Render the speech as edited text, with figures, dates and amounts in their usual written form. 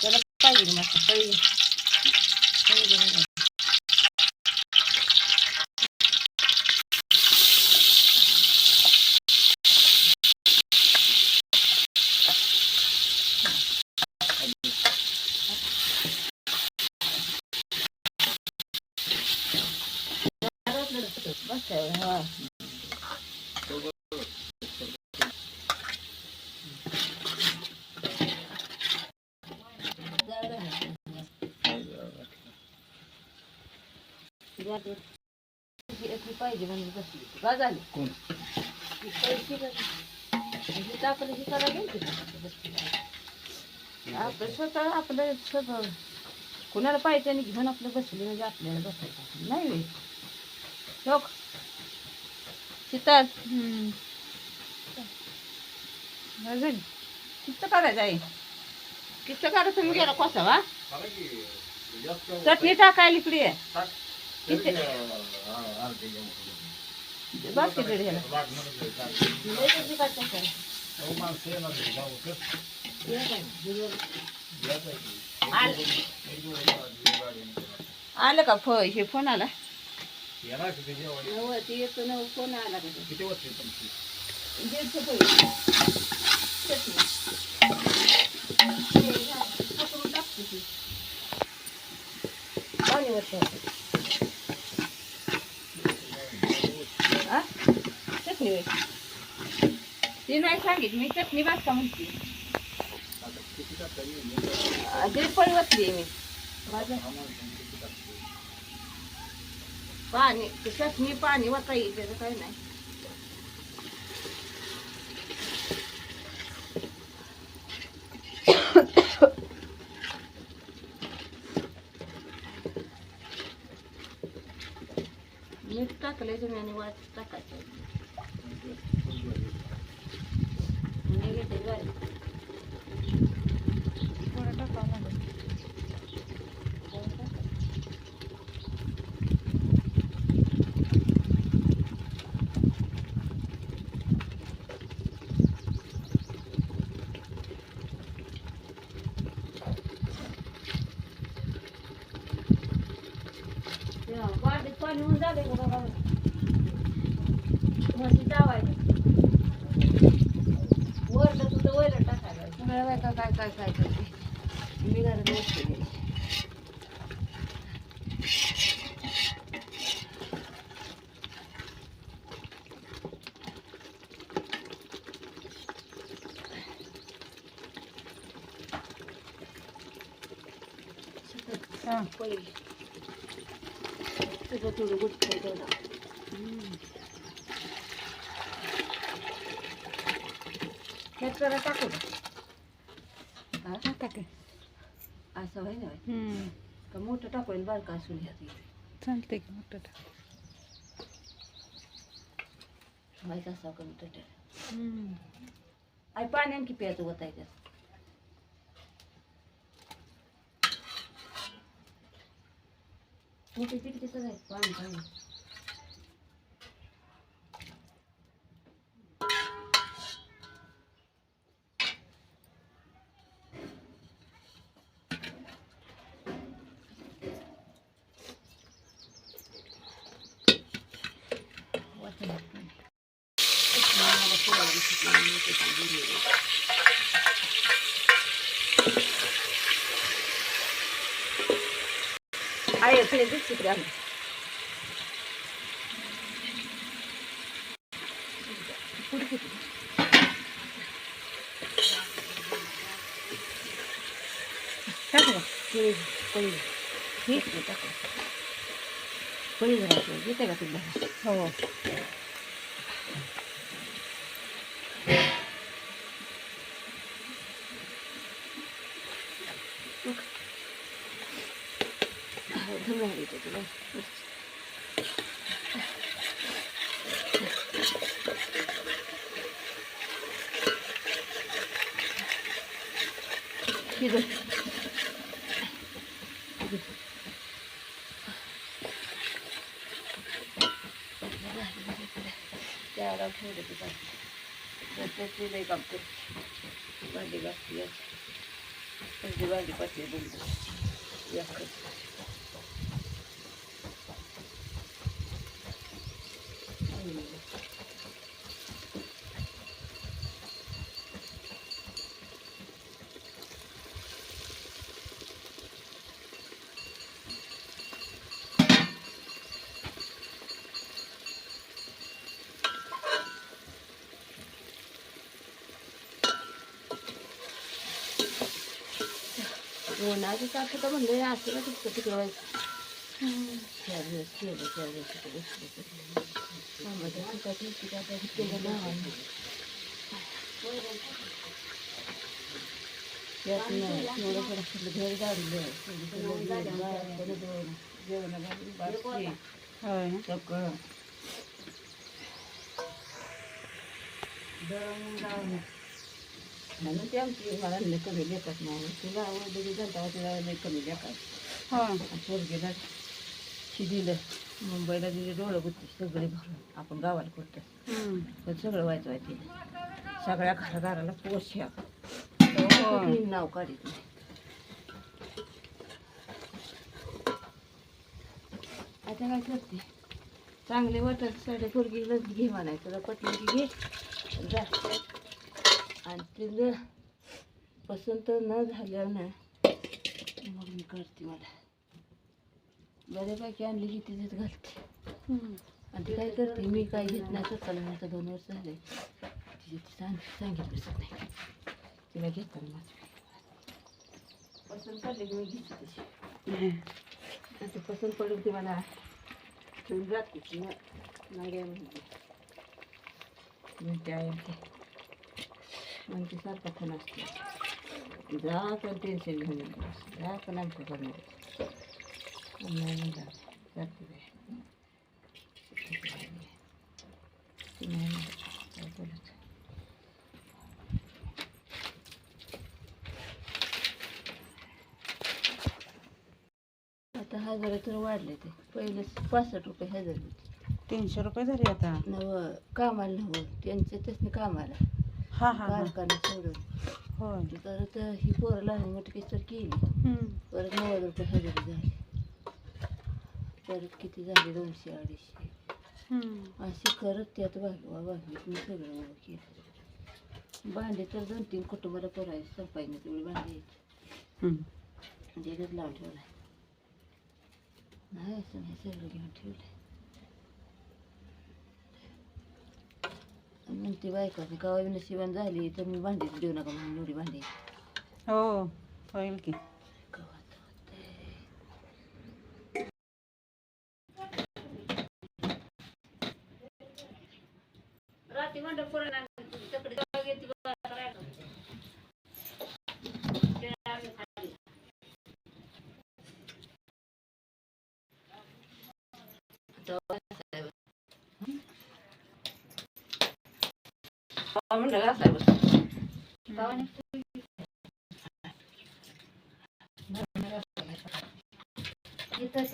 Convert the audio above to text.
त्याला पाहिजे मस्त पळी बस हा पाहिजे म्हणजे बसली का झाली कोण टाकलं ही करा गेली आपलं स्वतः आपलं स्वतः कोणाला पाहिजे आणि घेऊन आपलं बसले म्हणजे आपल्याला बसायचं नाही वे शोक शीतल किस्त करायचं आहे किस्त करा तुम्ही गेला कोसावा चटणी टाकायला इकडे आहे बस तिकडे आलं का हे फोन आला येतो ना फोन आला का किती पाणी वर्ष चटणी ती नाही सांगित मी चटणी बाजका म्हणते पण वतली मी पाणी चटणी पाणी वता येईल त्याचं काही नाही मीठ टाकले तुम्ही आणि वाट टाकायचं थोडं टाकावं लागेल वाढीत पाणी होऊन झाले का बाबा म्हशी जावायचं वरलं तुझं वैरण टाकायला सगळ्या बायका काय काय काय करते मी घरात बसते पहिले तुझं थोडं गुटखं तेवढं जरा टाकू का टाके असं व्हाय ना का मोठं टाकून बारका असून ह्यात चालते की मोठं टाक व्हायचं असा का मोठं टाक आई पाणी आणखी प्यायचं होत आहे त्यात मोठी पिठी कसं आहे पाणी पाणी आहे ते तिकडे आलं पुढे टाकू का पळी ठीक आहे टाकू पळी जरा येते का तुला हो तुला त्याला ठेवलं त्याची लई काम करते भांडी घासते त्याची भांडी पाठवे बघू याकडे उन्हाचं सारखं तर म्हणलं असं ना तिकडं तिकडं व्हायचं 4 दिवस केलं 4 दिवस तिकडे बसलं कामाच्या सुखात नसते का आता केलं नावानं त्यात नाही थोडं थोडं सगळं घर गाडलं जेवण घालून बाकी सगळं दळून लावलं म्हणून ते आमची मला लई कमी लेखत नाही तुला आवडली जनता तिला लई कमी लेखात पोरगीला दिलं मुंबईला दिले डोळं गुत्ती सगळे भरून आपण गावाला करतो पण सगळं व्हायचं तिला सगळ्या घरादाराला पोषा नाव काढीत नाही आता काय करते चांगले वाटत साडे पोरगीला घे म्हणायचं तुला पटलं की घे जा आणि तिला पसंत न झालं ना मग मी करते मला बऱ्यापैकी आणली की तिच्यात घालते आणि ती काय करते मी काय घेत नाही स्वतःला आता 2 वर्ष झाले तिची सांगितलं बसत नाही तिला घेताना माझं पसंत पडले की मी घेते तशी आता पसंत पडून ती मला ठेवून जाते ती नाही म्हणते आहे ते म्हणजे सारखा फोन असतो जा पण टेन्शन घेऊन जा पण आमचं करणार नाही म्हणलं जाते नाही काय बोलत आता 1000 तर वाढले ते पहिले 65 रुपये 1000 होते 300 रुपये झाले आता नव कामाला नव्हतं त्यांचं त्यासनी कामाला कारखाना सोडून होय परत ही पोरं लहान मोठी तर केली परत 90 रुपये 1000 झाले परत किती झाले 200 250 असे करत त्यात वागलीत मी सगळं उभं केलं भांडे तर 2-3 कुटुंबाला करायचं संपायनं तेवढी भांडी यायची त्याच्यात लावून ठेवला नाही असं नाही सगळं घेऊन ठेवलं म्हणते बायका गावा नशिबान झाली तर मी भांडीच देऊ नका म्हणून एवढी भांडी हो होईल की रात्री म्हणलं पोरांना तिकडे म्हणलं घासाय बस इथं